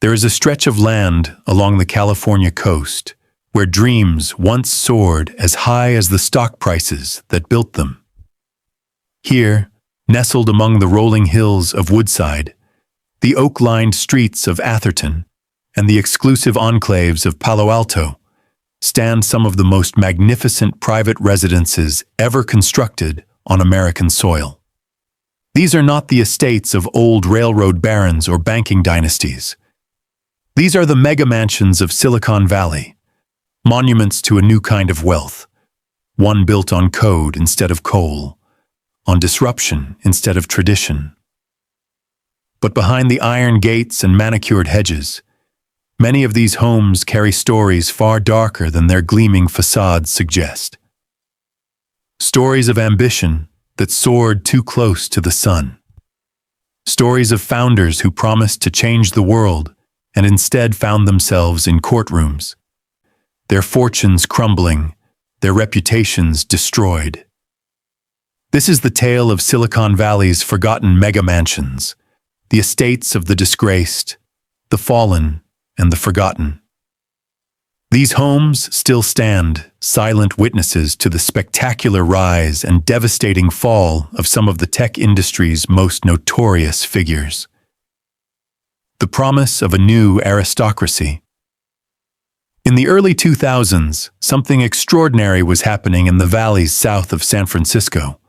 There is a stretch of land along the California coast where dreams once soared as high as the stock prices that built them. Here, nestled among the rolling hills of Woodside, the oak-lined streets of Atherton, and the exclusive enclaves of Palo Alto, stand some of the most magnificent private residences ever constructed on American soil. These are not the estates of old railroad barons or banking dynasties. These are the mega-mansions of Silicon Valley, monuments to a new kind of wealth, one built on code instead of coal, on disruption instead of tradition. But behind the iron gates and manicured hedges, many of these homes carry stories far darker than their gleaming facades suggest. Stories of ambition that soared too close to the sun. Stories of founders who promised to change the world and instead found themselves in courtrooms, their fortunes crumbling, their reputations destroyed. This is the tale of Silicon Valley's forgotten mega-mansions, the estates of the disgraced, the fallen, and the forgotten. These homes still stand, silent witnesses to the spectacular rise and devastating fall of some of the tech industry's most notorious figures. The promise of a new aristocracy. In the early 2000s, something extraordinary was happening in the valleys south of San Francisco.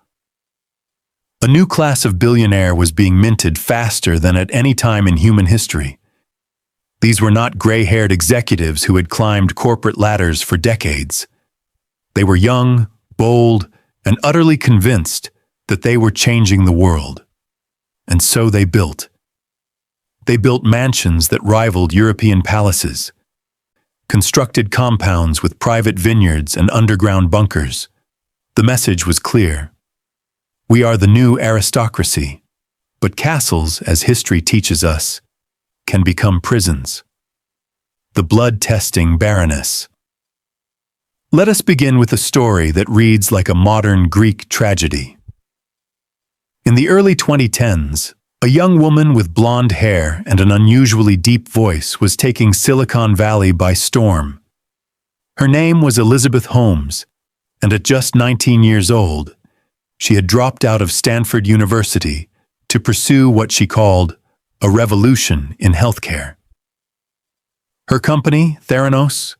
A new class of billionaire was being minted faster than at any time in human history. These were not gray-haired executives who had climbed corporate ladders for decades. They were young, bold, and utterly convinced that they were changing the world. And so they built. They built mansions that rivaled European palaces, constructed compounds with private vineyards and underground bunkers. The message was clear. We are the new aristocracy, but castles, as history teaches us, can become prisons. The blood-testing Baroness. Let us begin with a story that reads like a modern Greek tragedy. In the early 2010s, a young woman with blonde hair and an unusually deep voice was taking Silicon Valley by storm. Her name was Elizabeth Holmes, and at just 19 years old, she had dropped out of Stanford University to pursue what she called a revolution in healthcare. Her company, Theranos,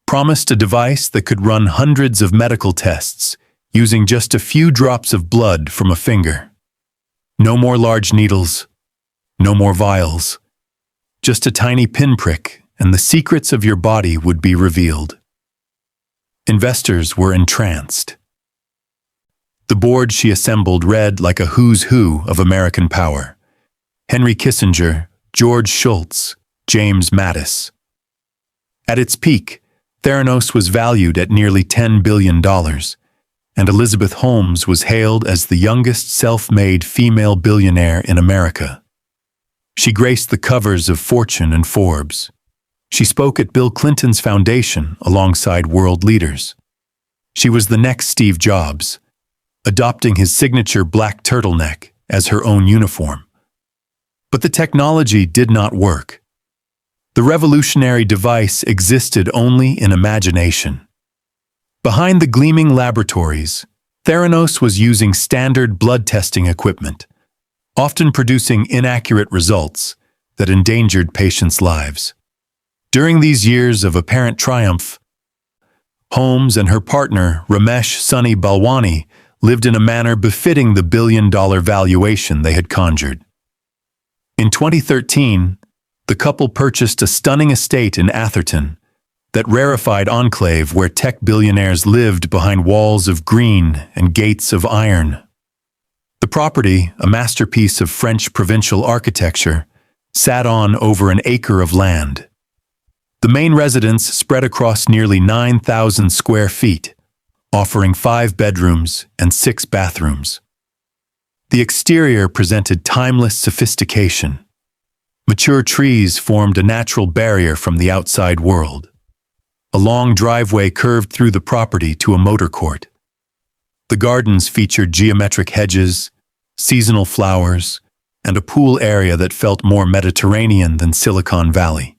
promised a device that could run hundreds of medical tests using just a few drops of blood from a finger. No more large needles, no more vials. Just a tiny pinprick, and the secrets of your body would be revealed. Investors were entranced. The board she assembled read like a who's who of American power. Henry Kissinger, George Shultz, James Mattis. At its peak, Theranos was valued at nearly $10 billion, and Elizabeth Holmes was hailed as the youngest self-made female billionaire in America. She graced the covers of Fortune and Forbes. She spoke at Bill Clinton's foundation alongside world leaders. She was the next Steve Jobs, adopting his signature black turtleneck as her own uniform. But the technology did not work. The revolutionary device existed only in imagination. Behind the gleaming laboratories, Theranos was using standard blood testing equipment, often producing inaccurate results that endangered patients' lives. During these years of apparent triumph, Holmes and her partner, Ramesh Sunny Balwani, lived in a manner befitting the billion-dollar valuation they had conjured. In 2013, the couple purchased a stunning estate in Atherton, that rarefied enclave where tech billionaires lived behind walls of green and gates of iron. The property, a masterpiece of French provincial architecture, sat on over an acre of land. The main residence spread across nearly 9,000 square feet, offering 5 bedrooms and 6 bathrooms. The exterior presented timeless sophistication. Mature trees formed a natural barrier from the outside world. A long driveway curved through the property to a motor court. The gardens featured geometric hedges, seasonal flowers, and a pool area that felt more Mediterranean than Silicon Valley.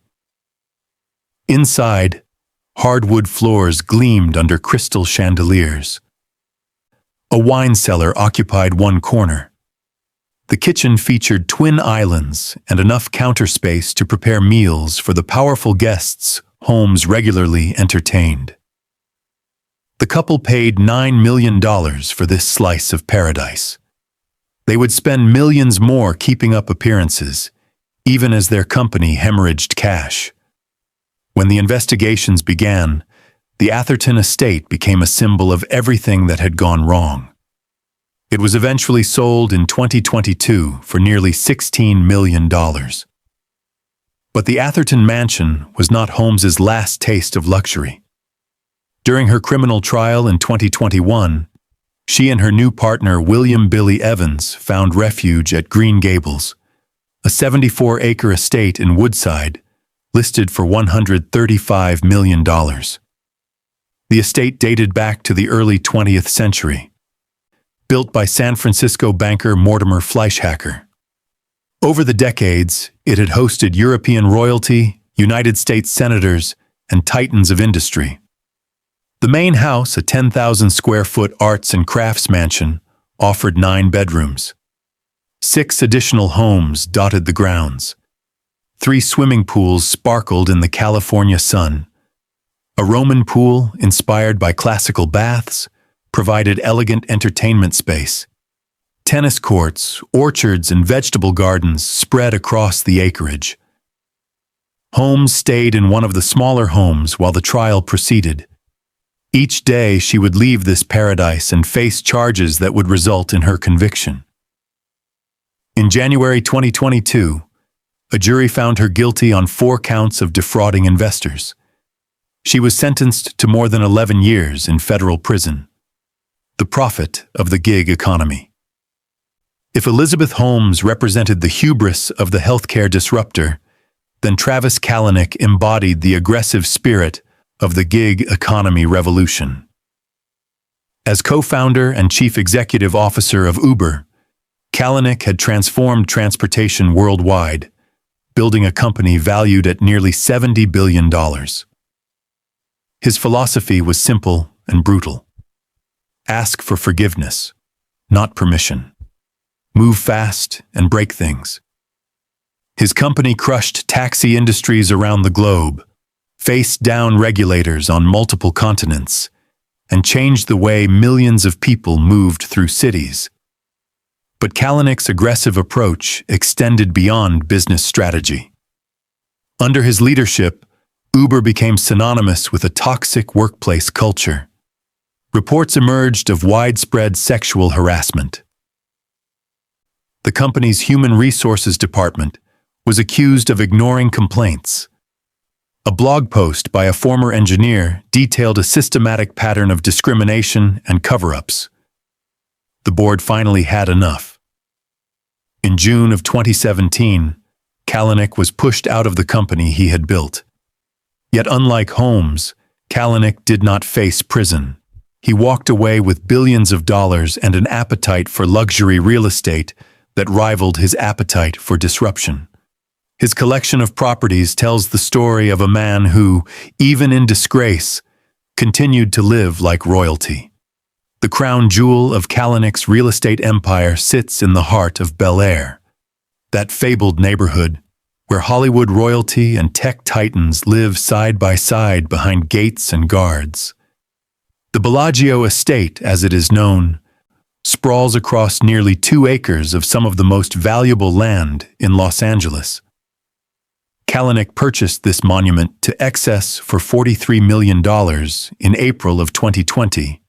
Inside, hardwood floors gleamed under crystal chandeliers. A wine cellar occupied one corner. The kitchen featured twin islands and enough counter space to prepare meals for the powerful guests homes regularly entertained. The couple paid $9 million for this slice of paradise. They would spend millions more keeping up appearances, even as their company hemorrhaged cash. When the investigations began, the Atherton estate became a symbol of everything that had gone wrong. It was eventually sold in 2022 for nearly $16 million. But the Atherton mansion was not Holmes's last taste of luxury. During her criminal trial in 2021, she and her new partner William "Billy" Evans found refuge at Green Gables, a 74-acre estate in Woodside, listed for $135 million. The estate dated back to the early 20th century, built by San Francisco banker Mortimer Fleischhacker. Over the decades, it had hosted European royalty, United States senators, and titans of industry. The main house, a 10,000-square-foot arts and crafts mansion, offered 9 bedrooms. 6 additional homes dotted the grounds. 3 swimming pools sparkled in the California sun. A Roman pool, inspired by classical baths, provided elegant entertainment space. Tennis courts, orchards, and vegetable gardens spread across the acreage. Holmes stayed in one of the smaller homes while the trial proceeded. Each day she would leave this paradise and face charges that would result in her conviction. In January 2022, a jury found her guilty on 4 counts of defrauding investors. She was sentenced to more than 11 years in federal prison. The profit of the gig economy. If Elizabeth Holmes represented the hubris of the healthcare disruptor, then Travis Kalanick embodied the aggressive spirit of the gig economy revolution. As co-founder and chief executive officer of Uber, Kalanick had transformed transportation worldwide, building a company valued at nearly $70 billion. His philosophy was simple and brutal. Ask for forgiveness, not permission. Move fast and break things. His company crushed taxi industries around the globe, faced down regulators on multiple continents, and changed the way millions of people moved through cities. But Kalanick's aggressive approach extended beyond business strategy. Under his leadership, Uber became synonymous with a toxic workplace culture. Reports emerged of widespread sexual harassment. The company's human resources department was accused of ignoring complaints. A blog post by a former engineer detailed a systematic pattern of discrimination and cover-ups. The board finally had enough. In June of 2017, Kalanick was pushed out of the company he had built. Yet unlike Holmes, Kalanick did not face prison. He walked away with billions of dollars and an appetite for luxury real estate that rivaled his appetite for disruption. His collection of properties tells the story of a man who, even in disgrace, continued to live like royalty. The crown jewel of Kalanick's real estate empire sits in the heart of Bel Air, that fabled neighborhood where Hollywood royalty and tech titans live side by side behind gates and guards. The Bellagio estate, as it is known, sprawls across nearly 2 acres of some of the most valuable land in Los Angeles. Kalanick purchased this monument to excess for $43 million in April of 2020,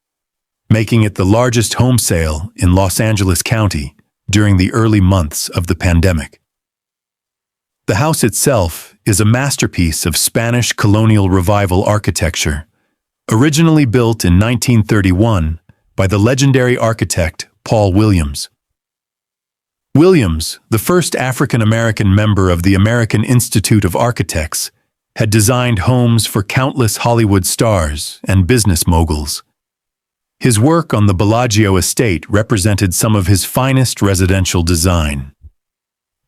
making it the largest home sale in Los Angeles County during the early months of the pandemic. The house itself is a masterpiece of Spanish colonial revival architecture, originally built in 1931 by the legendary architect Paul Williams. Williams, the first African-American member of the American Institute of Architects, had designed homes for countless Hollywood stars and business moguls. His work on the Bellagio estate represented some of his finest residential design.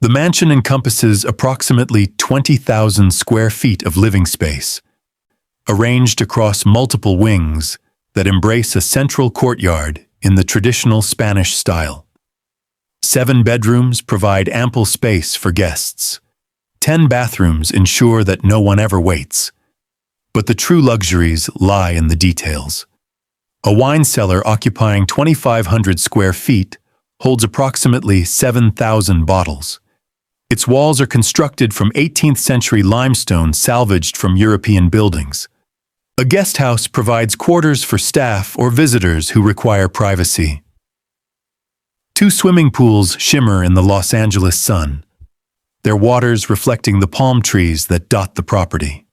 The mansion encompasses approximately 20,000 square feet of living space, arranged across multiple wings that embrace a central courtyard in the traditional Spanish style. 7 bedrooms provide ample space for guests. 10 bathrooms ensure that no one ever waits. But the true luxuries lie in the details. A wine cellar occupying 2,500 square feet holds approximately 7,000 bottles. Its walls are constructed from 18th century limestone salvaged from European buildings. A guest house provides quarters for staff or visitors who require privacy. 2 swimming pools shimmer in the Los Angeles sun, their waters reflecting the palm trees that dot the property.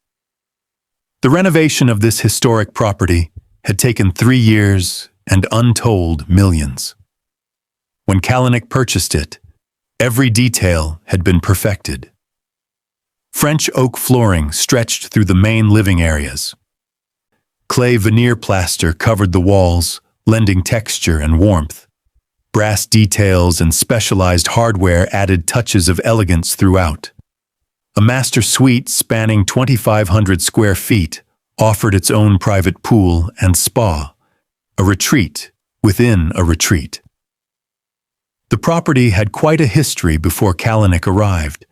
The renovation of this historic property had taken 3 years and untold millions. When Kalanick purchased it, every detail had been perfected. French oak flooring stretched through the main living areas. Clay veneer plaster covered the walls, lending texture and warmth. Brass details and specialized hardware added touches of elegance throughout. A master suite spanning 2,500 square feet offered its own private pool and spa, a retreat within a retreat. The property had quite a history before Kalanick arrived.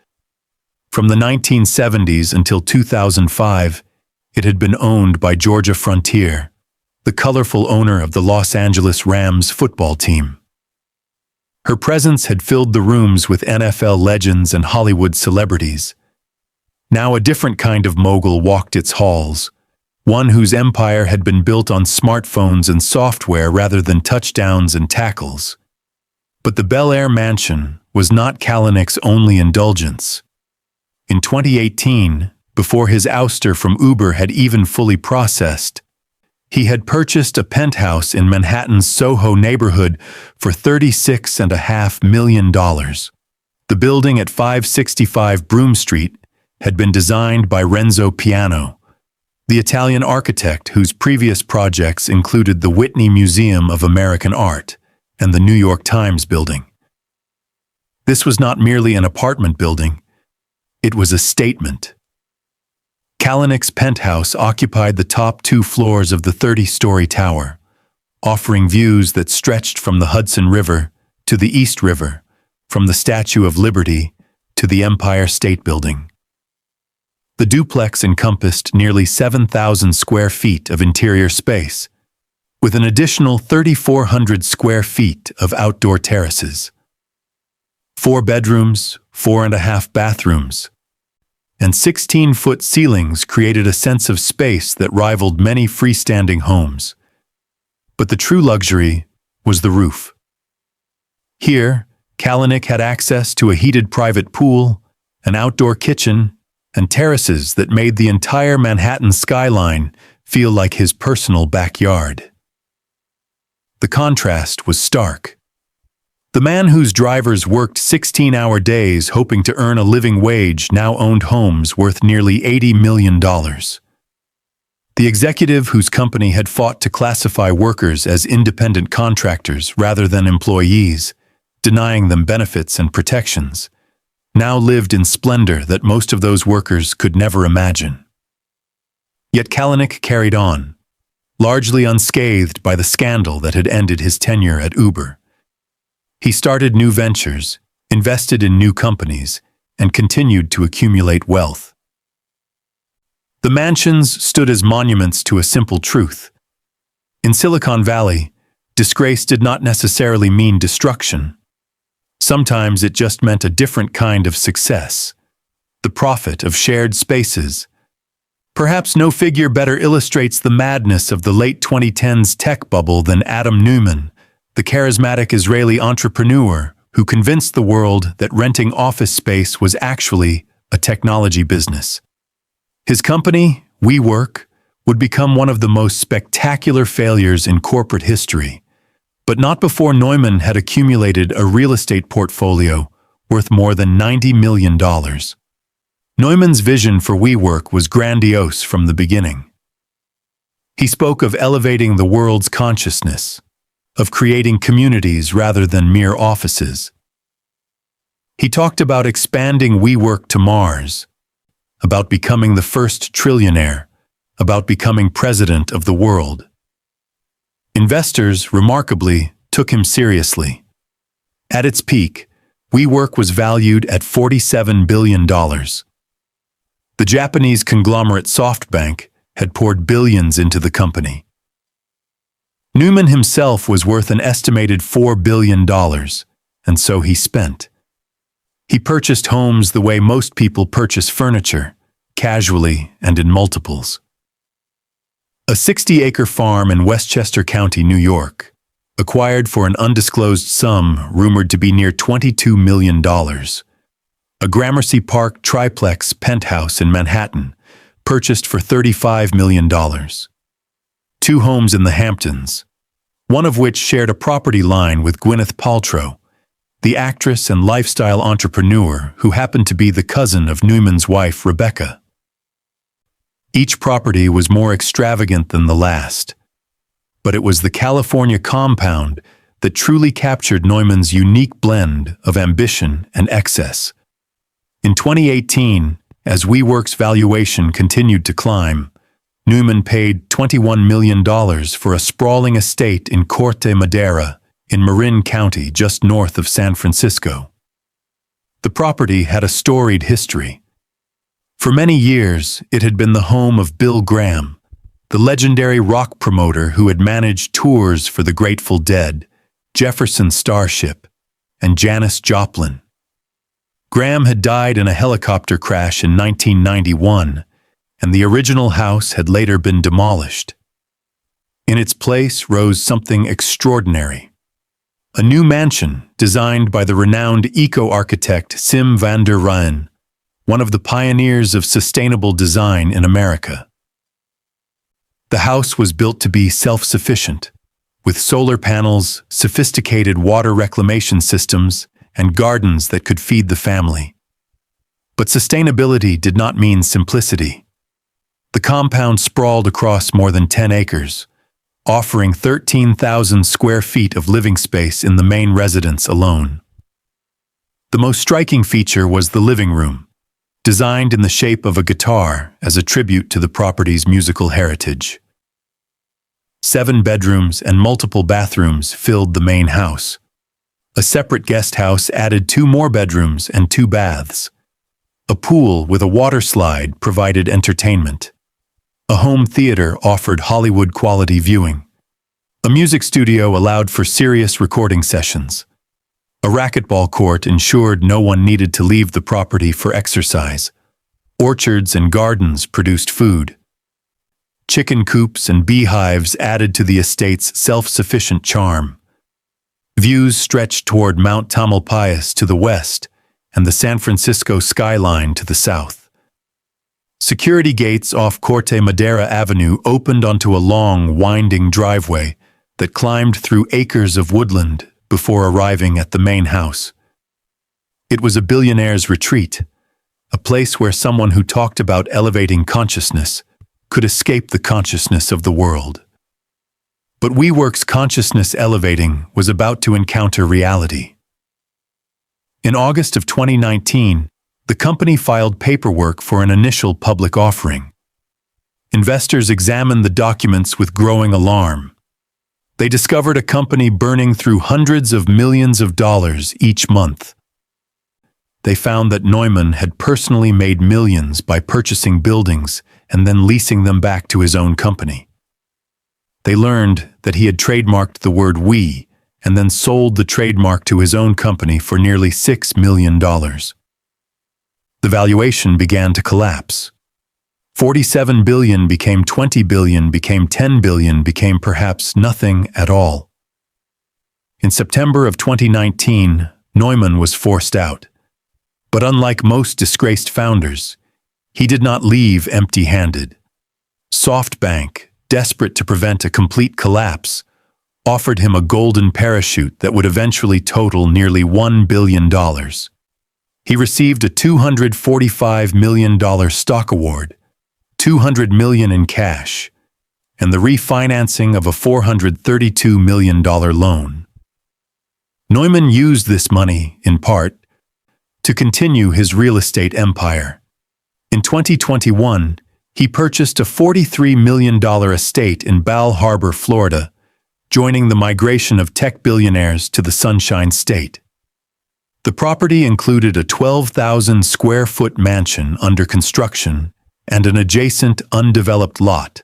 From the 1970s until 2005, it had been owned by Georgia Frontier, the colorful owner of the Los Angeles Rams football team. Her presence had filled the rooms with NFL legends and Hollywood celebrities. Now a different kind of mogul walked its halls, one whose empire had been built on smartphones and software rather than touchdowns and tackles. But the Bel Air mansion was not Kalanick's only indulgence. In 2018, before his ouster from Uber had even fully processed, he had purchased a penthouse in Manhattan's Soho neighborhood for $36.5 million. The building at 565 Broome Street had been designed by Renzo Piano, the Italian architect whose previous projects included the Whitney Museum of American Art and the New York Times building. This was not merely an apartment building, it was a statement. Kalanick's penthouse occupied the top 2 floors of the 30-story tower, offering views that stretched from the Hudson River to the East River, from the Statue of Liberty to the Empire State Building. The duplex encompassed nearly 7,000 square feet of interior space, with an additional 3,400 square feet of outdoor terraces. 4 bedrooms, 4.5 bathrooms, and 16-foot ceilings created a sense of space that rivaled many freestanding homes. But the true luxury was the roof. Here, Kalanick had access to a heated private pool, an outdoor kitchen, and terraces that made the entire Manhattan skyline feel like his personal backyard. The contrast was stark. The man whose drivers worked 16-hour days hoping to earn a living wage now owned homes worth nearly $80 million. The executive whose company had fought to classify workers as independent contractors rather than employees, denying them benefits and protections, now lived in splendor that most of those workers could never imagine. Yet Kalanick carried on, largely unscathed by the scandal that had ended his tenure at Uber. He started new ventures, invested in new companies, and continued to accumulate wealth. The mansions stood as monuments to a simple truth. In Silicon Valley, disgrace did not necessarily mean destruction. Sometimes it just meant a different kind of success, the profit of shared spaces. Perhaps no figure better illustrates the madness of the late 2010s tech bubble than Adam Neumann, the charismatic Israeli entrepreneur who convinced the world that renting office space was actually a technology business. His company, WeWork, would become one of the most spectacular failures in corporate history, but not before Neumann had accumulated a real estate portfolio worth more than $90 million. Neumann's vision for WeWork was grandiose from the beginning. He spoke of elevating the world's consciousness, of creating communities rather than mere offices. He talked about expanding WeWork to Mars, about becoming the first trillionaire, about becoming president of the world. Investors, remarkably, took him seriously. At its peak, WeWork was valued at $47 billion. The Japanese conglomerate SoftBank had poured billions into the company. Neumann himself was worth an estimated $4 billion, and so he spent. He purchased homes the way most people purchase furniture, casually and in multiples. A 60-acre farm in Westchester County, New York, acquired for an undisclosed sum rumored to be near $22 million. A Gramercy Park triplex penthouse in Manhattan, purchased for $35 million. 2 homes in the Hamptons, one of which shared a property line with Gwyneth Paltrow, the actress and lifestyle entrepreneur who happened to be the cousin of Neumann's wife, Rebecca. Each property was more extravagant than the last, but it was the California compound that truly captured Neumann's unique blend of ambition and excess. In 2018, as WeWork's valuation continued to climb, Neumann paid $21 million for a sprawling estate in Corte Madera in Marin County, just north of San Francisco. The property had a storied history. For many years, it had been the home of Bill Graham, the legendary rock promoter who had managed tours for the Grateful Dead, Jefferson Starship, and Janis Joplin. Graham had died in a helicopter crash in 1991, and the original house had later been demolished. In its place rose something extraordinary. A new mansion designed by the renowned eco-architect Sim van der Rohe, one of the pioneers of sustainable design in America. The house was built to be self-sufficient, with solar panels, sophisticated water reclamation systems, and gardens that could feed the family. But sustainability did not mean simplicity. The compound sprawled across more than 10 acres, offering 13,000 square feet of living space in the main residence alone. The most striking feature was the living room, designed in the shape of a guitar as a tribute to the property's musical heritage. 7 bedrooms and multiple bathrooms filled the main house. A separate guest house added 2 more bedrooms and 2 baths. A pool with a water slide provided entertainment. A home theater offered Hollywood-quality viewing. A music studio allowed for serious recording sessions. A racquetball court ensured no one needed to leave the property for exercise. Orchards and gardens produced food. Chicken coops and beehives added to the estate's self-sufficient charm. Views stretched toward Mount Tamalpais to the west and the San Francisco skyline to the south. Security gates off Corte Madera Avenue opened onto a long, winding driveway that climbed through acres of woodland before arriving at the main house. It was a billionaire's retreat, a place where someone who talked about elevating consciousness could escape the consciousness of the world. But WeWork's consciousness elevating was about to encounter reality. In August of 2019, the company filed paperwork for an initial public offering. Investors examined the documents with growing alarm. They discovered a company burning through hundreds of millions of dollars each month. They found that Neumann had personally made millions by purchasing buildings and then leasing them back to his own company. They learned that he had trademarked the word "we" and then sold the trademark to his own company for nearly $6 million. The valuation began to collapse. $47 billion became $20 billion, became $10 billion, became perhaps nothing at all. In September of 2019, Neumann was forced out. But unlike most disgraced founders, he did not leave empty-handed. SoftBank, desperate to prevent a complete collapse, offered him a golden parachute that would eventually total nearly $1 billion. He received a $245 million stock award, $200 million in cash, and the refinancing of a $432 million loan. Neumann used this money, in part, to continue his real estate empire. In 2021, he purchased a $43 million estate in Bal Harbour, Florida, joining the migration of tech billionaires to the Sunshine State. The property included a 12,000-square-foot mansion under construction and an adjacent undeveloped lot,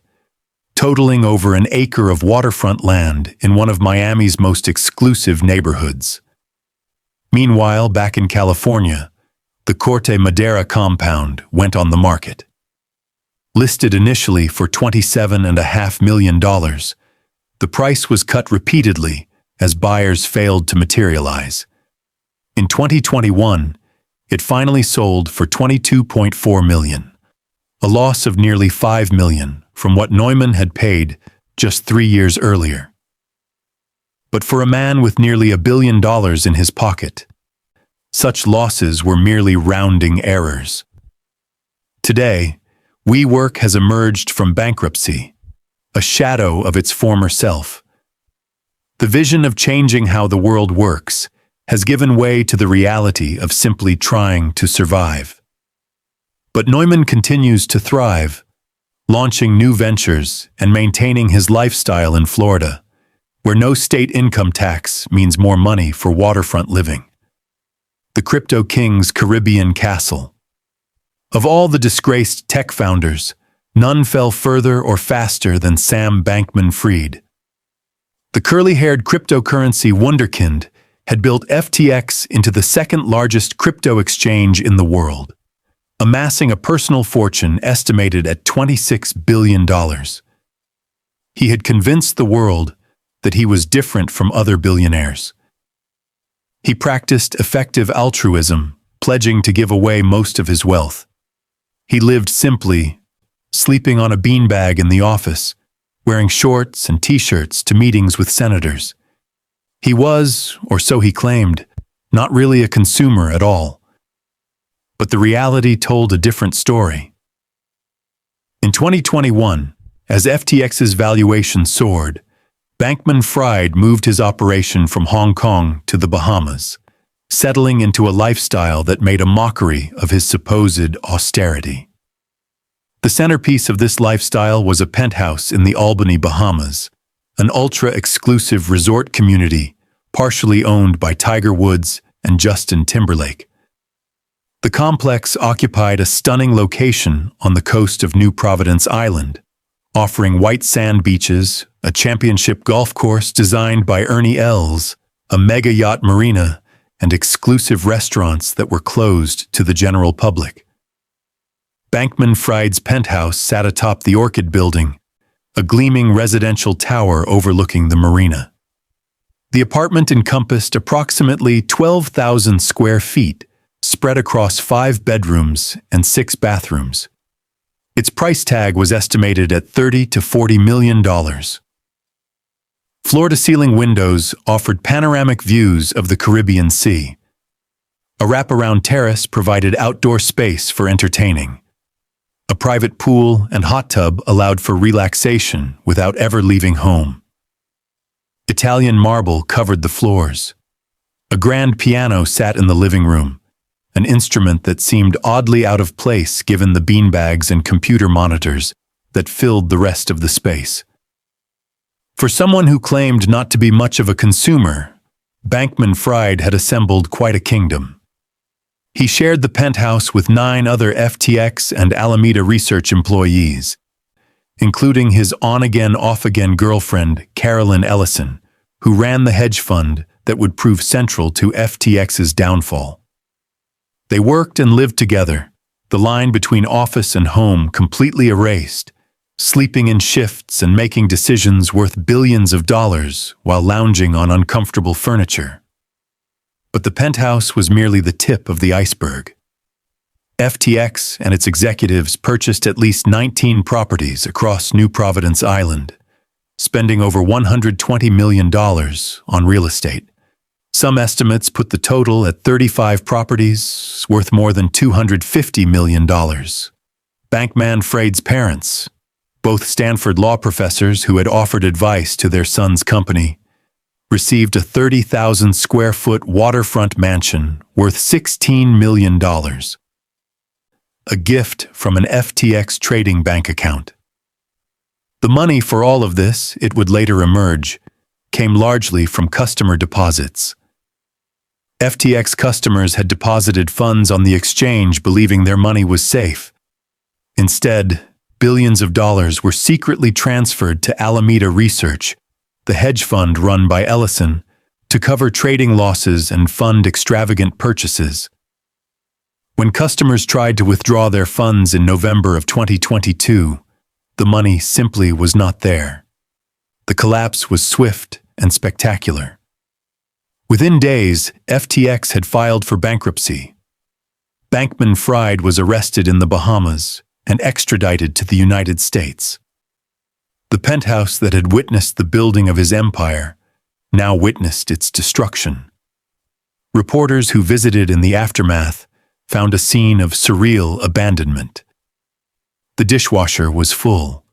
totaling over an acre of waterfront land in one of Miami's most exclusive neighborhoods. Meanwhile, back in California, the Corte Madera compound went on the market. Listed initially for $27.5 million, the price was cut repeatedly as buyers failed to materialize. In 2021, it finally sold for $22.4 million, a loss of nearly $5 million from what Neumann had paid just 3 years earlier. But for a man with nearly $1 billion in his pocket, such losses were merely rounding errors. Today, WeWork has emerged from bankruptcy, a shadow of its former self. The vision of changing how the world works has given way to the reality of simply trying to survive. But Neumann continues to thrive, launching new ventures and maintaining his lifestyle in Florida, where no state income tax means more money for waterfront living. The Crypto King's Caribbean Castle. Of all the disgraced tech founders, none fell further or faster than Sam Bankman-Fried. The curly-haired cryptocurrency wunderkind had built FTX into the second-largest crypto exchange in the world, amassing a personal fortune estimated at $26 billion. He had convinced the world that he was different from other billionaires. He practiced effective altruism, pledging to give away most of his wealth. He lived simply, sleeping on a beanbag in the office, wearing shorts and t-shirts to meetings with senators. He was, or so he claimed, not really a consumer at all. But the reality told a different story. In 2021, as FTX's valuation soared, Bankman-Fried moved his operation from Hong Kong to the Bahamas, settling into a lifestyle that made a mockery of his supposed austerity. The centerpiece of this lifestyle was a penthouse in the Albany, Bahamas, an ultra-exclusive resort community partially owned by Tiger Woods and Justin Timberlake. The complex occupied a stunning location on the coast of New Providence Island, offering white sand beaches, a championship golf course designed by Ernie Els, a mega yacht marina, and exclusive restaurants that were closed to the general public. Bankman-Fried's penthouse sat atop the Orchid Building, a gleaming residential tower overlooking the marina. The apartment encompassed approximately 12,000 square feet, spread across 5 bedrooms and 6 bathrooms. Its price tag was estimated at $30 to $40 million. Floor-to-ceiling windows offered panoramic views of the Caribbean Sea. A wraparound terrace provided outdoor space for entertaining. A private pool and hot tub allowed for relaxation without ever leaving home. Italian marble covered the floors. A grand piano sat in the living room, an instrument that seemed oddly out of place given the beanbags and computer monitors that filled the rest of the space. For someone who claimed not to be much of a consumer, Bankman-Fried had assembled quite a kingdom. He shared the penthouse with 9 other FTX and Alameda Research employees, including his on-again, off-again girlfriend, Carolyn Ellison, who ran the hedge fund that would prove central to FTX's downfall. They worked and lived together, the line between office and home completely erased, sleeping in shifts and making decisions worth billions of dollars while lounging on uncomfortable furniture. But the penthouse was merely the tip of the iceberg. FTX and its executives purchased at least 19 properties across New Providence Island, spending over $120 million on real estate. Some estimates put the total at 35 properties worth more than $250 million. Bankman-Fried's parents, both Stanford law professors who had offered advice to their son's company, received a 30,000 square foot waterfront mansion worth $16 million. A gift from an FTX trading bank account. The money for all of this, it would later emerge, came largely from customer deposits. FTX customers had deposited funds on the exchange believing their money was safe. Instead, billions of dollars were secretly transferred to Alameda Research, the hedge fund run by Ellison, to cover trading losses and fund extravagant purchases. When customers tried to withdraw their funds in November of 2022, the money simply was not there. The collapse was swift and spectacular. Within days, FTX had filed for bankruptcy. Bankman-Fried was arrested in the Bahamas and extradited to the United States. The penthouse that had witnessed the building of his empire now witnessed its destruction. Reporters who visited in the aftermath found a scene of surreal abandonment. The dishwasher was full.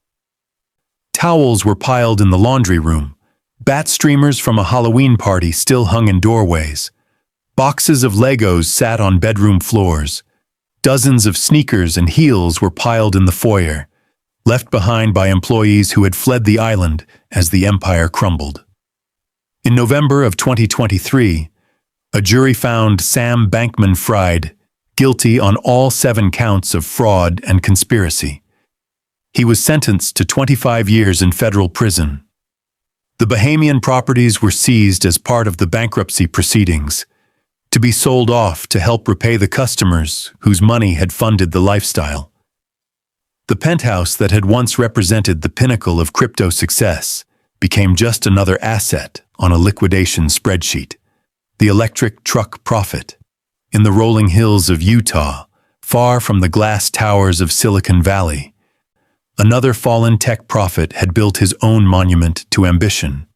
Towels were piled in the laundry room. Bat streamers from a Halloween party still hung in doorways. Boxes of Legos sat on bedroom floors. Dozens of sneakers and heels were piled in the foyer, left behind by employees who had fled the island as the empire crumbled. In November of 2023, a jury found Sam Bankman-Fried guilty on all 7 counts of fraud and conspiracy. He was sentenced to 25 years in federal prison. The Bahamian properties were seized as part of the bankruptcy proceedings, to be sold off to help repay the customers whose money had funded the lifestyle. The penthouse that had once represented the pinnacle of crypto success became just another asset on a liquidation spreadsheet. The electric truck profit. In the rolling hills of Utah, far from the glass towers of Silicon Valley, another fallen tech prophet had built his own monument to ambition.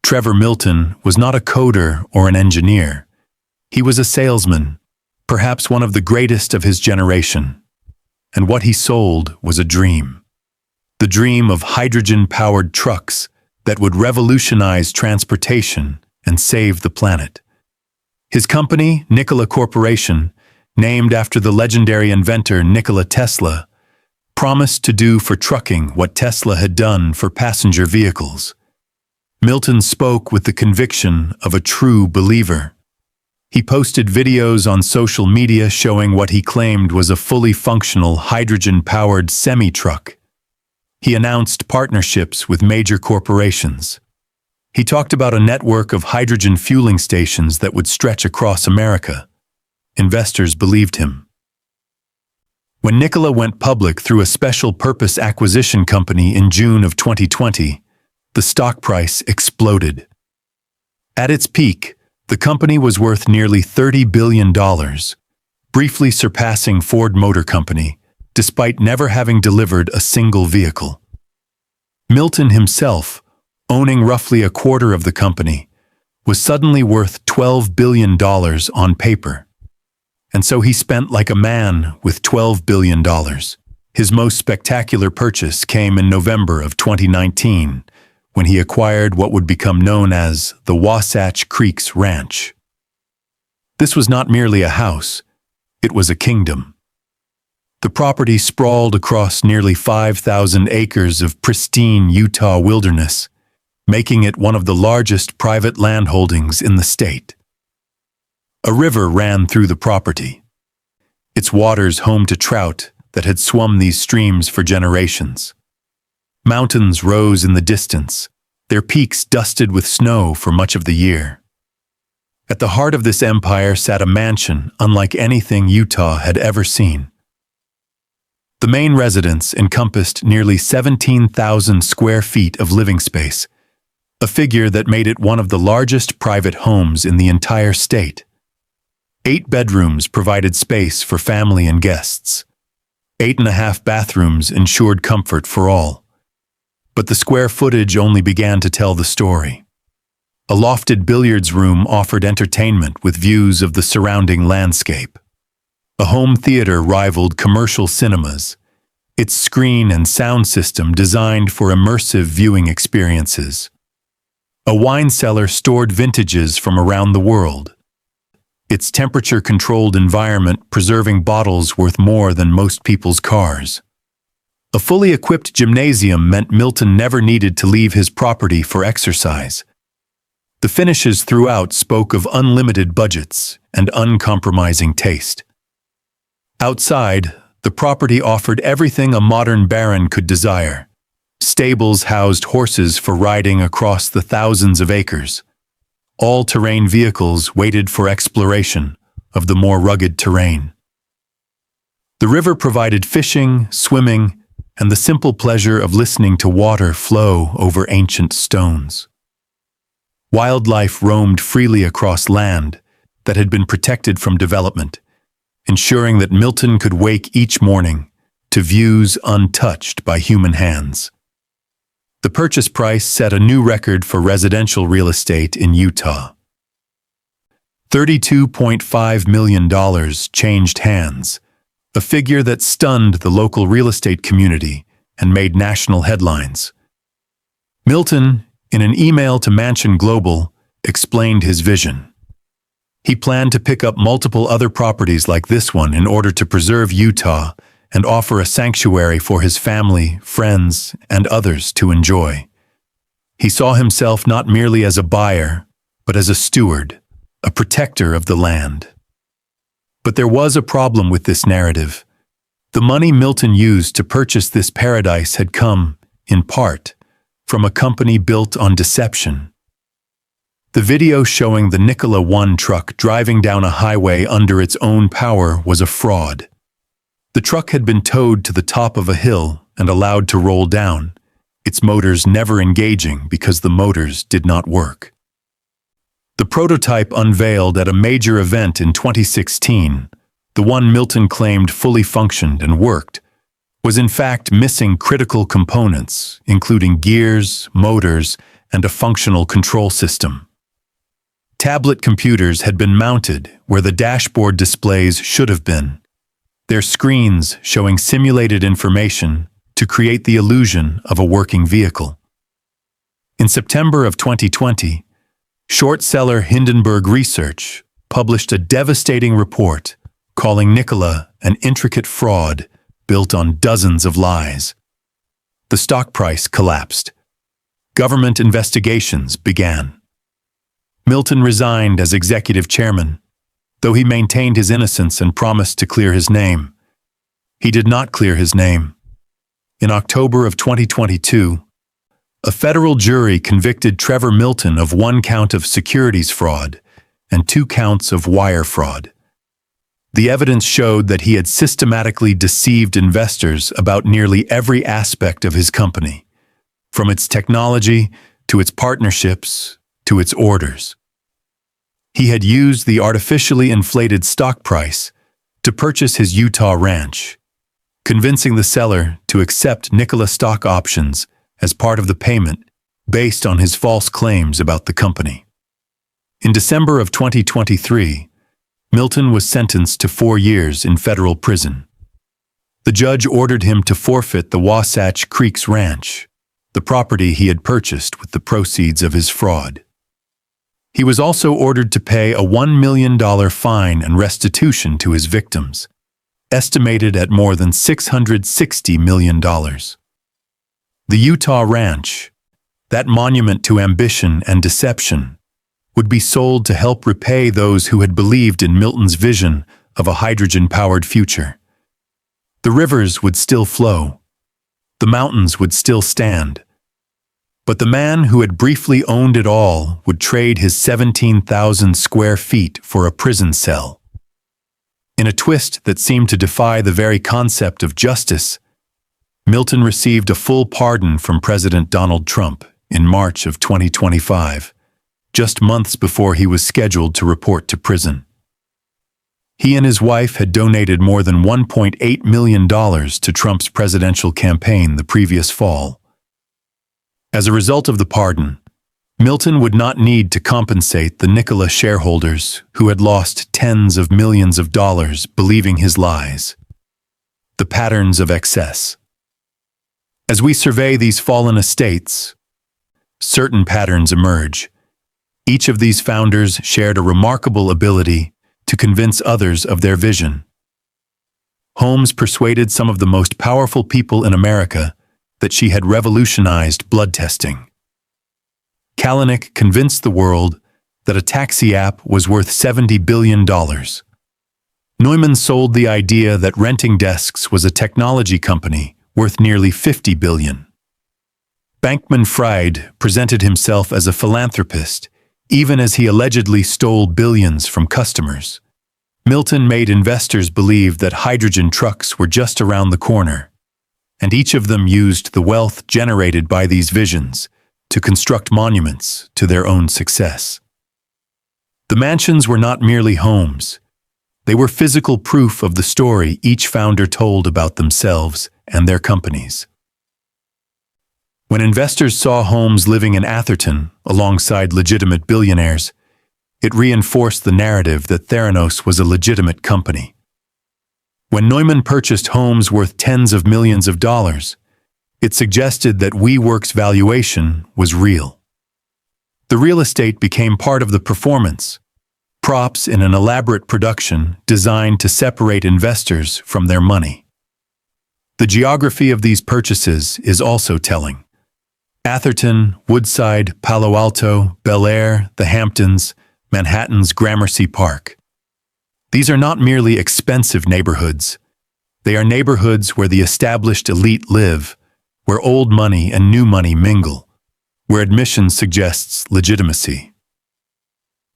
Trevor Milton was not a coder or an engineer. He was a salesman, perhaps one of the greatest of his generation. And what he sold was a dream. The dream of hydrogen-powered trucks that would revolutionize transportation and save the planet. His company, Nikola Corporation, named after the legendary inventor Nikola Tesla, promised to do for trucking what Tesla had done for passenger vehicles. Milton spoke with the conviction of a true believer. He posted videos on social media showing what he claimed was a fully functional hydrogen-powered semi-truck. He announced partnerships with major corporations. He talked about a network of hydrogen fueling stations that would stretch across America. Investors believed him. When Nikola went public through a special purpose acquisition company in June of 2020, the stock price exploded. At its peak, the company was worth nearly $30 billion, briefly surpassing Ford Motor Company, despite never having delivered a single vehicle. Milton himself, owning roughly a quarter of the company, was suddenly worth $12 billion on paper. And so he spent like a man with $12 billion. His most spectacular purchase came in November of 2019, when he acquired what would become known as the Wasatch Creeks Ranch. This was not merely a house, it was a kingdom. The property sprawled across nearly 5,000 acres of pristine Utah wilderness, making it one of the largest private landholdings in the state. A river ran through the property, its waters home to trout that had swum these streams for generations. Mountains rose in the distance, their peaks dusted with snow for much of the year. At the heart of this empire sat a mansion unlike anything Utah had ever seen. The main residence encompassed nearly 17,000 square feet of living space, a figure that made it one of the largest private homes in the entire state. 8 bedrooms provided space for family and guests. 8.5 bathrooms ensured comfort for all. But the square footage only began to tell the story. A lofted billiards room offered entertainment with views of the surrounding landscape. A home theater rivaled commercial cinemas, its screen and sound system designed for immersive viewing experiences. A wine cellar stored vintages from around the world, its temperature-controlled environment preserving bottles worth more than most people's cars. A fully equipped gymnasium meant Milton never needed to leave his property for exercise. The finishes throughout spoke of unlimited budgets and uncompromising taste. Outside, the property offered everything a modern baron could desire. Stables housed horses for riding across the thousands of acres. All-terrain vehicles waited for exploration of the more rugged terrain. The river provided fishing, swimming, and the simple pleasure of listening to water flow over ancient stones. Wildlife roamed freely across land that had been protected from development, ensuring that Milton could wake each morning to views untouched by human hands. The purchase price set a new record for residential real estate in Utah. $32.5 million changed hands, a figure that stunned the local real estate community and made national headlines. Milton, in an email to Mansion Global, explained his vision. He planned to pick up multiple other properties like this one in order to preserve Utah and offer a sanctuary for his family, friends, and others to enjoy. He saw himself not merely as a buyer, but as a steward, a protector of the land. But there was a problem with this narrative. The money Milton used to purchase this paradise had come, in part, from a company built on deception. The video showing the Nikola One truck driving down a highway under its own power was a fraud. The truck had been towed to the top of a hill and allowed to roll down, its motors never engaging because the motors did not work. The prototype unveiled at a major event in 2016, the one Milton claimed fully functioned and worked, was in fact missing critical components, including gears, motors, and a functional control system. Tablet computers had been mounted where the dashboard displays should have been, their screens showing simulated information to create the illusion of a working vehicle. In September of 2020, short seller Hindenburg Research published a devastating report calling Nikola an intricate fraud built on dozens of lies. The stock price collapsed. Government investigations began. Milton resigned as executive chairman, though he maintained his innocence and promised to clear his name. He did not clear his name. In October of 2022, a federal jury convicted Trevor Milton of 1 count of securities fraud and 2 counts of wire fraud. The evidence showed that he had systematically deceived investors about nearly every aspect of his company, from its technology to its partnerships to its orders. He had used the artificially inflated stock price to purchase his Utah ranch, convincing the seller to accept Nikola stock options as part of the payment based on his false claims about the company. In December of 2023, Milton was sentenced to 4 years in federal prison. The judge ordered him to forfeit the Wasatch Creeks Ranch, the property he had purchased with the proceeds of his fraud. He was also ordered to pay a $1 million fine and restitution to his victims, estimated at more than $660 million. The Utah Ranch, that monument to ambition and deception, would be sold to help repay those who had believed in Milton's vision of a hydrogen-powered future. The rivers would still flow. The mountains would still stand. But the man who had briefly owned it all would trade his 17,000 square feet for a prison cell. In a twist that seemed to defy the very concept of justice, Milton received a full pardon from President Donald Trump in March of 2025, just months before he was scheduled to report to prison. He and his wife had donated more than $1.8 million to Trump's presidential campaign the previous fall. As a result of the pardon, Milton would not need to compensate the Nikola shareholders who had lost tens of millions of dollars believing his lies. The patterns of excess. As we survey these fallen estates, certain patterns emerge. Each of these founders shared a remarkable ability to convince others of their vision. Holmes persuaded some of the most powerful people in America that she had revolutionized blood testing. Kalanick convinced the world that a taxi app was worth $70 billion. Neumann sold the idea that renting desks was a technology company worth nearly $50 billion. Bankman-Fried presented himself as a philanthropist, even as he allegedly stole billions from customers. Milton made investors believe that hydrogen trucks were just around the corner, and each of them used the wealth generated by these visions to construct monuments to their own success. The mansions were not merely homes. They were physical proof of the story each founder told about themselves and their companies. When investors saw Holmes living in Atherton alongside legitimate billionaires, it reinforced the narrative that Theranos was a legitimate company. When Neumann purchased homes worth tens of millions of dollars, it suggested that WeWork's valuation was real. The real estate became part of the performance, props in an elaborate production designed to separate investors from their money. The geography of these purchases is also telling. Atherton, Woodside, Palo Alto, Bel Air, the Hamptons, Manhattan's Gramercy Park. These are not merely expensive neighborhoods. They are neighborhoods where the established elite live, where old money and new money mingle, where admission suggests legitimacy.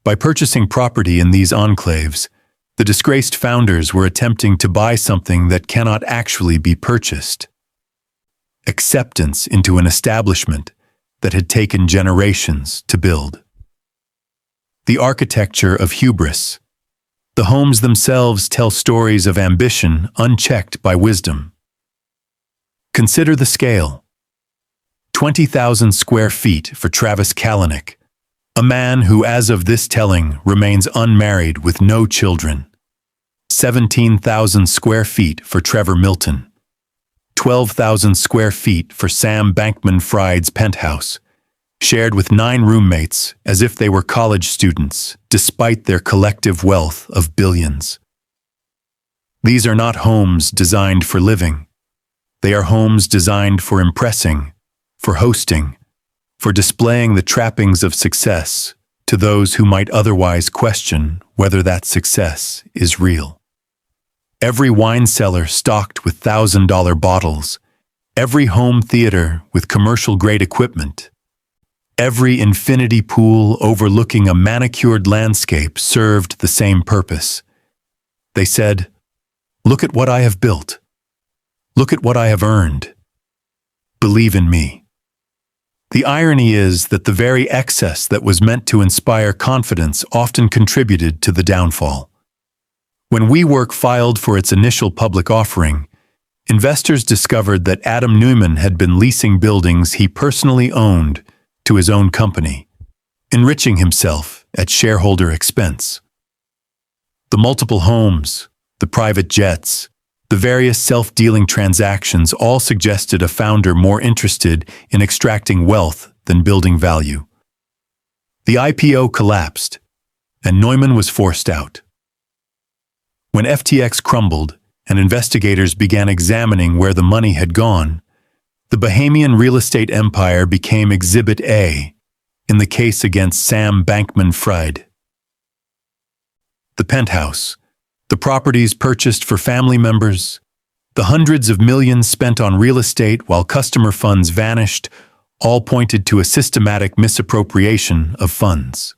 By purchasing property in these enclaves, the disgraced founders were attempting to buy something that cannot actually be purchased: acceptance into an establishment that had taken generations to build. The architecture of hubris. The homes themselves tell stories of ambition unchecked by wisdom. Consider the scale. 20,000 square feet for Travis Kalanick, a man who, as of this telling, remains unmarried with no children. 17,000 square feet for Trevor Milton. 12,000 square feet for Sam Bankman-Fried's penthouse, shared with 9 roommates as if they were college students, despite their collective wealth of billions. These are not homes designed for living. They are homes designed for impressing, for hosting, for displaying the trappings of success to those who might otherwise question whether that success is real. Every wine cellar stocked with $1,000 bottles, every home theater with commercial-grade equipment, every infinity pool overlooking a manicured landscape served the same purpose. They said, "Look at what I have built. Look at what I have earned. Believe in me." The irony is that the very excess that was meant to inspire confidence often contributed to the downfall. When WeWork filed for its initial public offering, investors discovered that Adam Neumann had been leasing buildings he personally owned to his own company, enriching himself at shareholder expense. The multiple homes, the private jets, the various self-dealing transactions all suggested a founder more interested in extracting wealth than building value. The IPO collapsed, and Neumann was forced out. When FTX crumbled and investigators began examining where the money had gone, the Bahamian real estate empire became Exhibit A in the case against Sam Bankman-Fried. The penthouse, the properties purchased for family members, the hundreds of millions spent on real estate while customer funds vanished, all pointed to a systematic misappropriation of funds.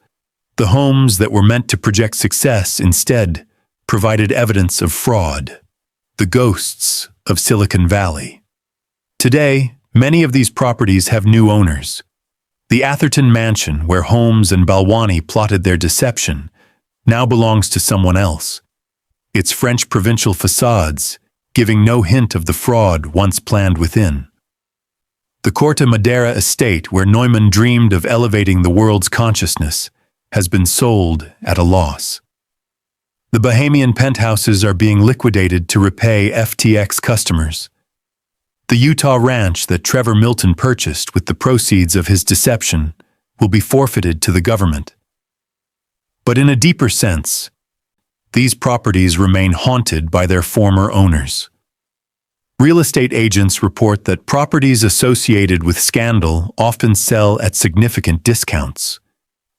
The homes that were meant to project success instead provided evidence of fraud, the ghosts of Silicon Valley. Today, many of these properties have new owners. The Atherton mansion, where Holmes and Balwani plotted their deception, now belongs to someone else. Its French provincial facades giving no hint of the fraud once planned within. The Corte Madera estate, where Neumann dreamed of elevating the world's consciousness, has been sold at a loss. The Bahamian penthouses are being liquidated to repay FTX customers. The Utah ranch that Trevor Milton purchased with the proceeds of his deception will be forfeited to the government. But in a deeper sense, these properties remain haunted by their former owners. Real estate agents report that properties associated with scandal often sell at significant discounts,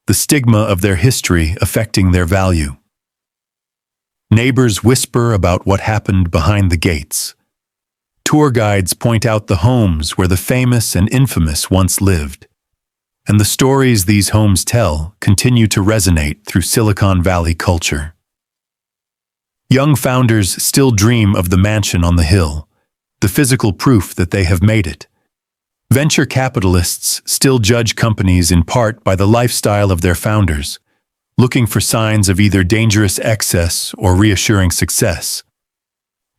the stigma of their history affecting their value. Neighbors whisper about what happened behind the gates. Tour guides point out the homes where the famous and infamous once lived. And the stories these homes tell continue to resonate through Silicon Valley culture. Young founders still dream of the mansion on the hill, the physical proof that they have made it. Venture capitalists still judge companies in part by the lifestyle of their founders, looking for signs of either dangerous excess or reassuring success.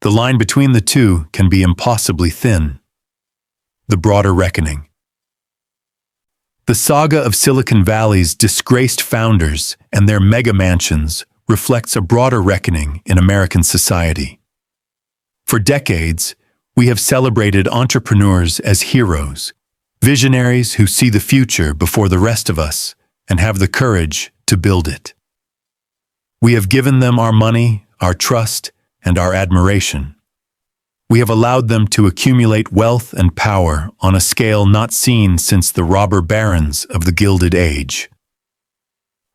The line between the two can be impossibly thin. The broader reckoning. The saga of Silicon Valley's disgraced founders and their mega mansions reflects a broader reckoning in American society. For decades, we have celebrated entrepreneurs as heroes, visionaries who see the future before the rest of us and have the courage to build it. We have given them our money, our trust, and our admiration. We have allowed them to accumulate wealth and power on a scale not seen since the robber barons of the Gilded Age.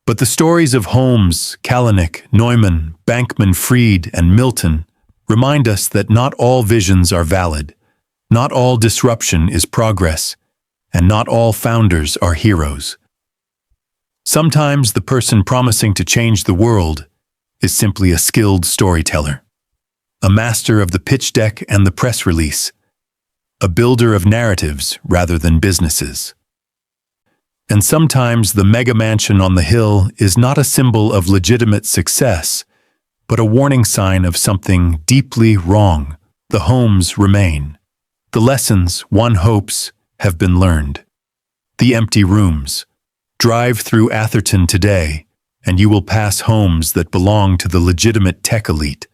But the stories of Holmes, Kalanick, Neumann, Bankman-Fried, and Milton remind us that not all visions are valid, not all disruption is progress, and not all founders are heroes. Sometimes the person promising to change the world is simply a skilled storyteller, a master of the pitch deck and the press release, a builder of narratives rather than businesses. And sometimes the mega mansion on the hill is not a symbol of legitimate success, but a warning sign of something deeply wrong. The homes remain. The lessons, one hopes, have been learned. The empty rooms. Drive through Atherton today, and you will pass homes that belong to the legitimate tech elite.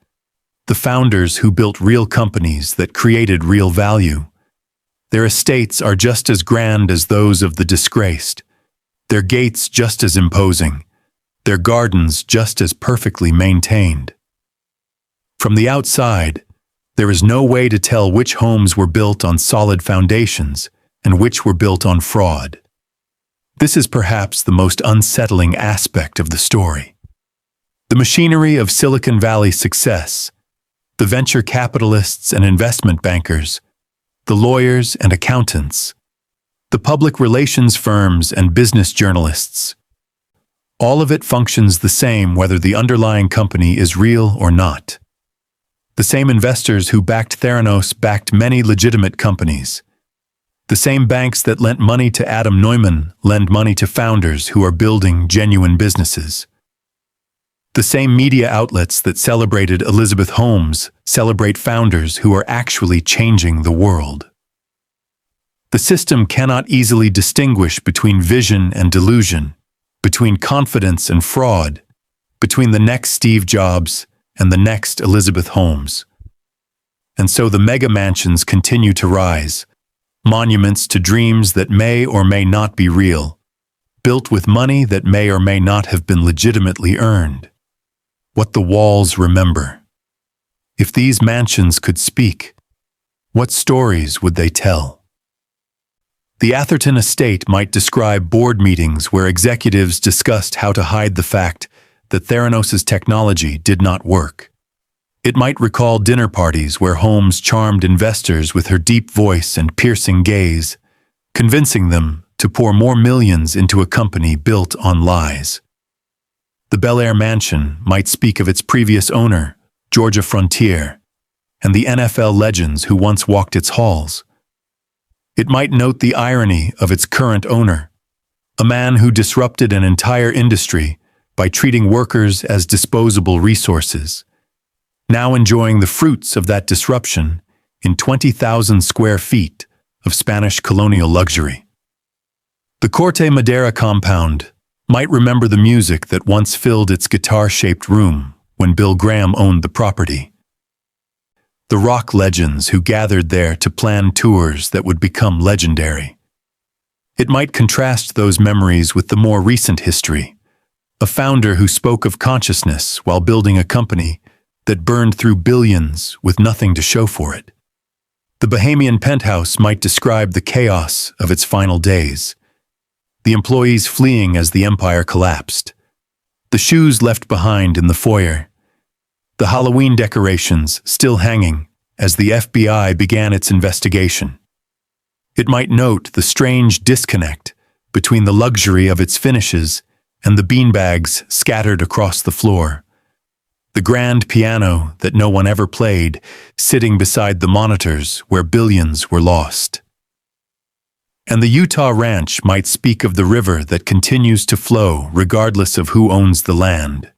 The founders who built real companies that created real value. Their estates are just as grand as those of the disgraced. Their gates just as imposing. Their gardens just as perfectly maintained. From the outside, there is no way to tell which homes were built on solid foundations and which were built on fraud. This is perhaps the most unsettling aspect of the story. The machinery of Silicon Valley's success, the venture capitalists and investment bankers, the lawyers and accountants, the public relations firms and business journalists, all of it functions the same whether the underlying company is real or not. The same investors who backed Theranos backed many legitimate companies. The same banks that lent money to Adam Neumann lend money to founders who are building genuine businesses. The same media outlets that celebrated Elizabeth Holmes celebrate founders who are actually changing the world. The system cannot easily distinguish between vision and delusion, between confidence and fraud, between the next Steve Jobs and the next Elizabeth Holmes. And so the mega mansions continue to rise, monuments to dreams that may or may not be real, built with money that may or may not have been legitimately earned. What the walls remember. If these mansions could speak, what stories would they tell? The Atherton estate might describe board meetings where executives discussed how to hide the fact that Theranos' technology did not work. It might recall dinner parties where Holmes charmed investors with her deep voice and piercing gaze, convincing them to pour more millions into a company built on lies. The Bel Air mansion might speak of its previous owner, Georgia Frontier, and the NFL legends who once walked its halls. It might note the irony of its current owner, a man who disrupted an entire industry by treating workers as disposable resources, now enjoying the fruits of that disruption in 20,000 square feet of Spanish colonial luxury. The Corte Madera compound might remember the music that once filled its guitar-shaped room when Bill Graham owned the property. the rock legends who gathered there to plan tours that would become legendary. It might contrast those memories with the more recent history, a founder who spoke of consciousness while building a company that burned through billions with nothing to show for it. The Bahamian penthouse might describe the chaos of its final days, the employees fleeing as the empire collapsed, the shoes left behind in the foyer, the Halloween decorations still hanging as the FBI began its investigation. It might note the strange disconnect between the luxury of its finishes and the beanbags scattered across the floor, the grand piano that no one ever played sitting beside the monitors where billions were lost. And the Utah ranch might speak of the river that continues to flow regardless of who owns the land,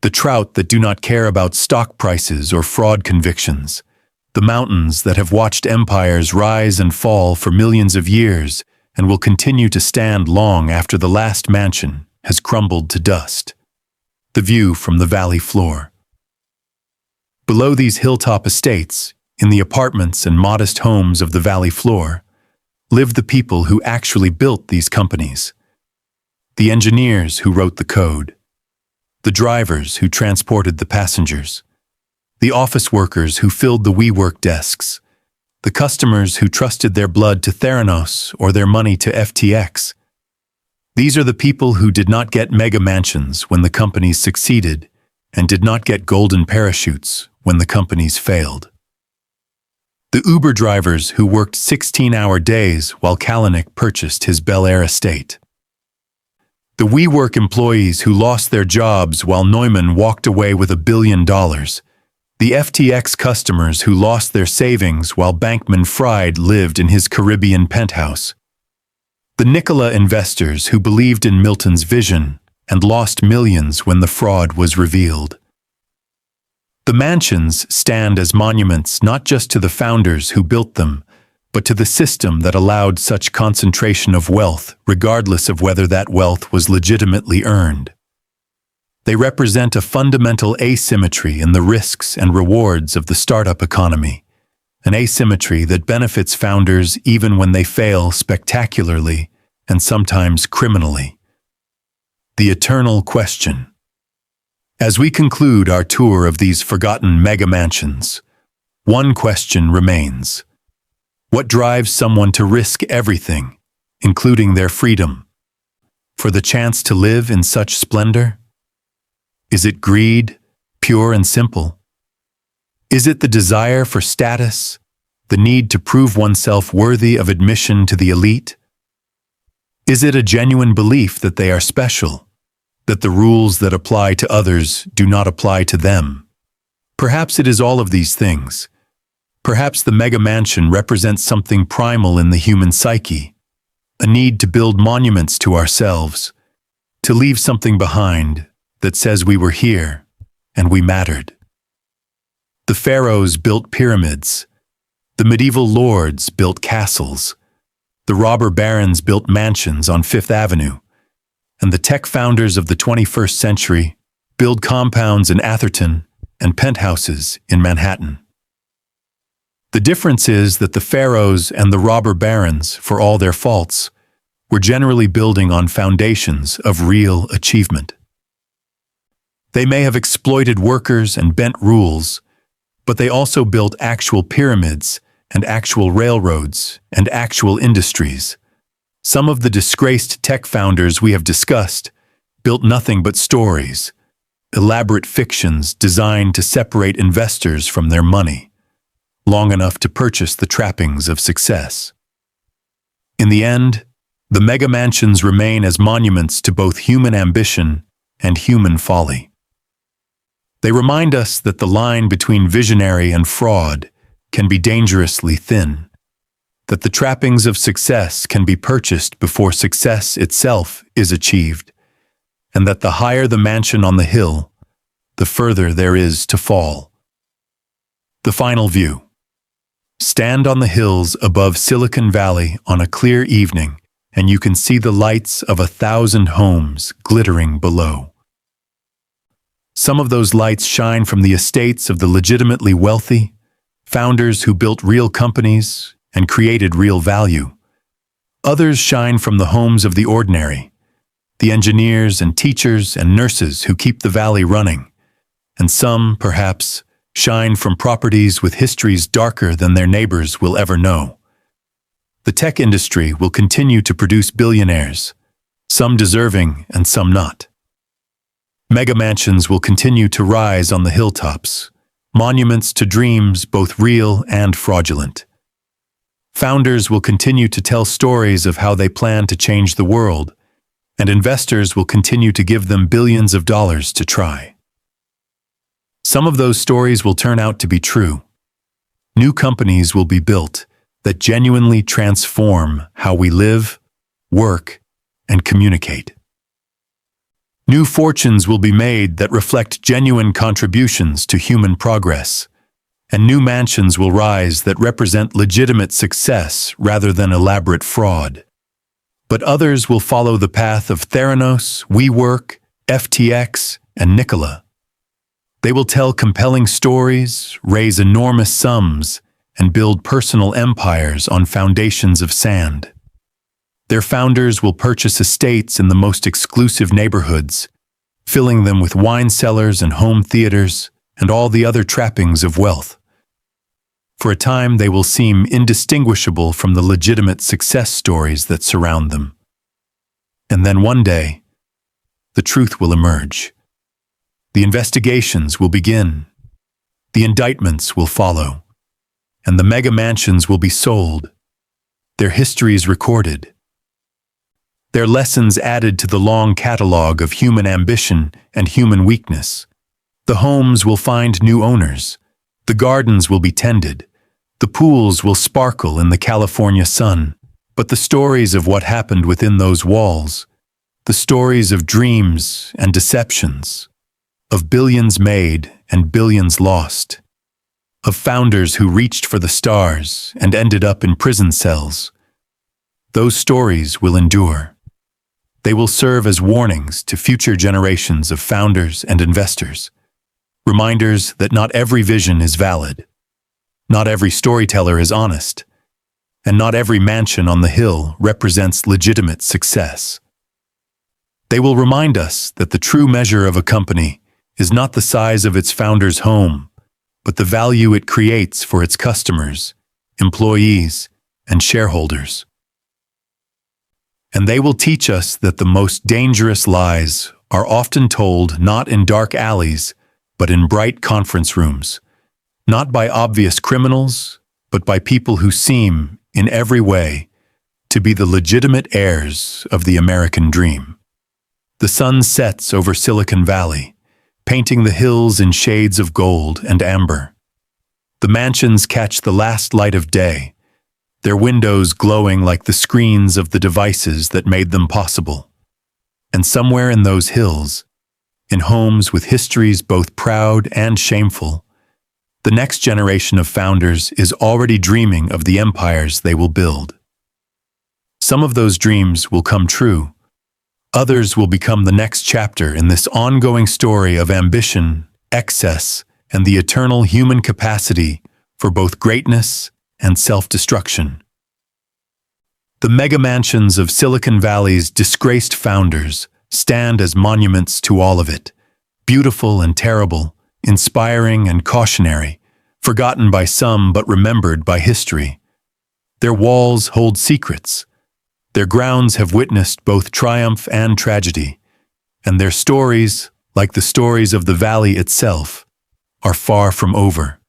the trout that do not care about stock prices or fraud convictions, the mountains that have watched empires rise and fall for millions of years and will continue to stand long after the last mansion has crumbled to dust. The view from the valley floor. Below these hilltop estates, in the apartments and modest homes of the valley floor, live the people who actually built these companies. The engineers who wrote the code. The drivers who transported the passengers. The office workers who filled the WeWork desks. The customers who trusted their blood to Theranos or their money to FTX. These are the people who did not get mega mansions when the companies succeeded and did not get golden parachutes when the companies failed. The Uber drivers who worked 16-hour days while Kalanick purchased his Bel Air estate. The WeWork employees who lost their jobs while Neumann walked away with $1 billion. The FTX customers who lost their savings while Bankman-Fried lived in his Caribbean penthouse. The Nikola investors who believed in Milton's vision and lost millions when the fraud was revealed. The mansions stand as monuments not just to the founders who built them, but to the system that allowed such concentration of wealth regardless of whether that wealth was legitimately earned. They represent a fundamental asymmetry in the risks and rewards of the startup economy, an asymmetry that benefits founders even when they fail spectacularly and sometimes criminally. The eternal question. As we conclude our tour of these forgotten mega mansions, one question remains. What drives someone to risk everything, including their freedom, for the chance to live in such splendor? Is it greed, pure and simple? Is it the desire for status, the need to prove oneself worthy of admission to the elite? Is it a genuine belief that they are special, that the rules that apply to others do not apply to them? Perhaps it is all of these things. Perhaps the mega mansion represents something primal in the human psyche, a need to build monuments to ourselves, to leave something behind that says we were here and we mattered. The pharaohs built pyramids. The medieval lords built castles. The robber barons built mansions on Fifth Avenue. And the tech founders of the 21st century build compounds in Atherton and penthouses in Manhattan. The difference is that the pharaohs and the robber barons, for all their faults, were generally building on foundations of real achievement. They may have exploited workers and bent rules, but they also built actual pyramids and actual railroads and actual industries. Some of the disgraced tech founders we have discussed built nothing but stories, elaborate fictions designed to separate investors from their money, long enough to purchase the trappings of success. In the end, the mega mansions remain as monuments to both human ambition and human folly. They remind us that the line between visionary and fraud can be dangerously thin, that the trappings of success can be purchased before success itself is achieved, and that the higher the mansion on the hill, the further there is to fall. The final view. Stand on the hills above Silicon Valley on a clear evening, and you can see the lights of 1,000 homes glittering below. Some of those lights shine from the estates of the legitimately wealthy, founders who built real companies and created real value. Others shine from the homes of the ordinary, the engineers and teachers and nurses who keep the valley running. And some, perhaps, shine from properties with histories darker than their neighbors will ever know. The tech industry will continue to produce billionaires, some deserving and some not. Mega mansions will continue to rise on the hilltops, monuments to dreams both real and fraudulent. Founders will continue to tell stories of how they plan to change the world, and investors will continue to give them billions of dollars to try. Some of those stories will turn out to be true. New companies will be built that genuinely transform how we live, work, and communicate. New fortunes will be made that reflect genuine contributions to human progress, and new mansions will rise that represent legitimate success rather than elaborate fraud. But others will follow the path of Theranos, WeWork, FTX, and Nikola. They will tell compelling stories, raise enormous sums, and build personal empires on foundations of sand. Their founders will purchase estates in the most exclusive neighborhoods, filling them with wine cellars and home theaters and all the other trappings of wealth. For a time, they will seem indistinguishable from the legitimate success stories that surround them. And then one day, the truth will emerge. The investigations will begin. The indictments will follow. And the mega mansions will be sold, their histories recorded, their lessons added to the long catalog of human ambition and human weakness. The homes will find new owners, the gardens will be tended, the pools will sparkle in the California sun, but the stories of what happened within those walls, the stories of dreams and deceptions, of billions made and billions lost, of founders who reached for the stars and ended up in prison cells. Those stories will endure. They will serve as warnings to future generations of founders and investors, reminders that not every vision is valid, not every storyteller is honest, and not every mansion on the hill represents legitimate success. They will remind us that the true measure of a company is not the size of its founder's home, but the value it creates for its customers, employees, and shareholders. And they will teach us that the most dangerous lies are often told not in dark alleys, but in bright conference rooms, not by obvious criminals, but by people who seem, in every way, to be the legitimate heirs of the American dream. The sun sets over Silicon Valley, painting the hills in shades of gold and amber. The mansions catch the last light of day, their windows glowing like the screens of the devices that made them possible. And somewhere in those hills, in homes with histories both proud and shameful, the next generation of founders is already dreaming of the empires they will build. Some of those dreams will come true. Others will become the next chapter in this ongoing story of ambition, excess, and the eternal human capacity for both greatness and self-destruction. The mega mansions of Silicon Valley's disgraced founders stand as monuments to all of it, beautiful and terrible, inspiring and cautionary, forgotten by some but remembered by history. Their walls hold secrets. Their grounds have witnessed both triumph and tragedy, and their stories, like the stories of the valley itself, are far from over.